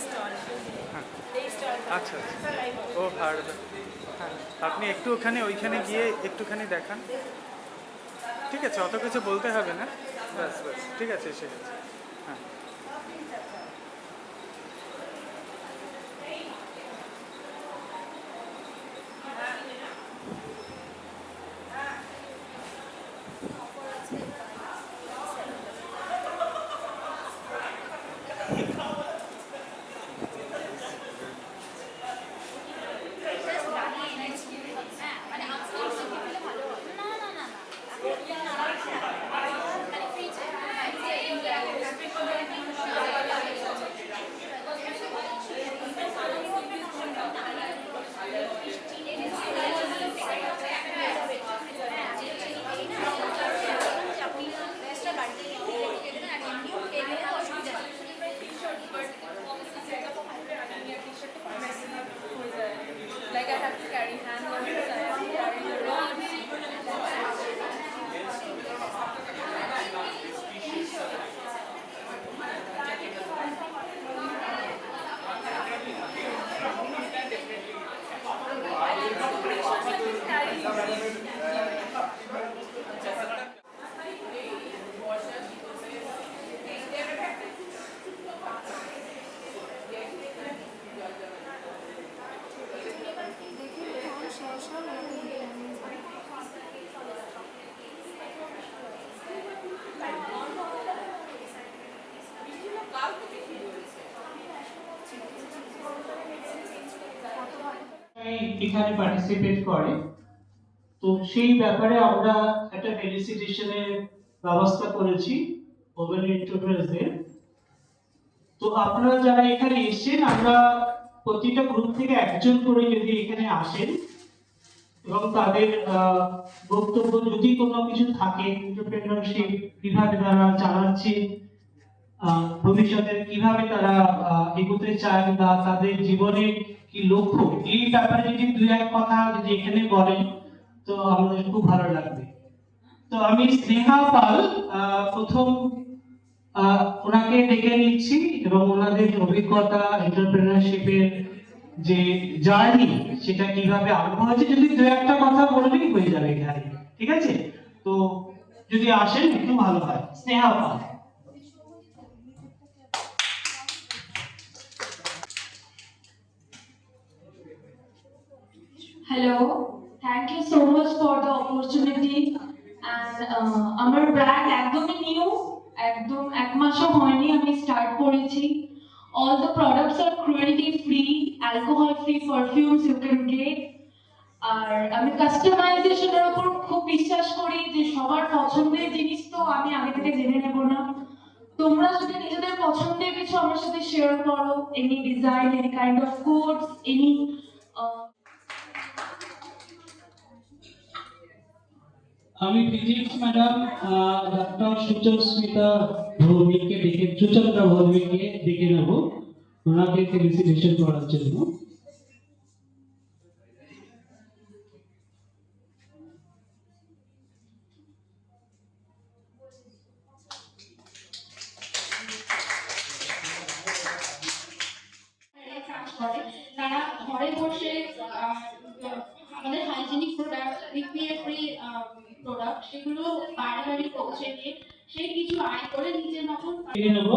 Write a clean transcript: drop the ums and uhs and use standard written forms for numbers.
Stall হ্যাঁ, এই stall আচ্ছা আচ্ছা, ও ভাড়া। হ্যাঁ, আপনি একটু ওইখানে গিয়ে একটুখানি দেখান। ঠিক আছে, অত কিছু বলতে হবে না। ব্যাস ব্যাস, ঠিক আছে, এসে গেছে। হ্যাঁ। Like I have to carry handles, I have to carry the rods. এখানে পার্টিসিপেট করে, তো সেই ব্যাপারে আমরা একটা ফেলিসিটেশনের ব্যবস্থা করেছি ওভেন এন্টারপ্রাইজদের। তো আপনারা যারা এখানে এসেছেন, আমরা প্রতিটা গ্রুপ থেকে একজন করে যদি এখানে আসেন এবং তাদের বক্তব্য যদি কোনো কিছু থাকে, এন্টারপ্রেনারশিপ কিভাবে তারা চালাচ্ছে, ভবিষ্যতে কিভাবে তারা এগোতে চায় বা তাদের জীবনে কি লক্ষ্য, এই ব্যাপারে যদি দুই এক কথা যদি এখানে বলেন তো আমাদের খুব ভালো লাগবে। তো আমি স্নেহা পাল প্রথম ওনাকে ডেকে নিচ্ছি এবং ওনাদের অভিজ্ঞতা, এন্টারপ্রেনারশিপের যে জার্নি সেটা কিভাবে আরম্ভ হয়েছে যদি দু একটা কথা বললেই হয়ে যাবে এখানে, ঠিক আছে? তো যদি আসেন একটু ভালো হয়। স্নেহা পাল। Hello, thank you so much for the opportunity. And আমার ব্র্যান্ড একদমই নিউ, একদম এক মাসও হয়নি আমি স্টার্ট করেছি। All the products are cruelty free, alcohol free perfumes you can get. আর আমি কাস্টমাইজেশনের উপর খুব বিশ্বাস করি যে সবার পছন্দের জিনিস তো আমি আগে থেকে জেনে নেব না। তোমরা যদি নিজেদের পছন্দের কিছু আমার সাথে শেয়ার করো, any design, any kind of codes, any আমি ফিজিক্স ম্যাডাম ডক্টর সুচস্মিতা সুচন্দ্রা ভৌমিককে ডেকে নেব ওনাকে ফেলিসিটেশন করার জন্য। তারা ঘরে বসে আমাদের hygienic product, repair free product সেগুলো বাড়ি বাড়ি পৌঁছে দিয়ে সে কিছু আয় করে নিজের মতন ডেকে নেব।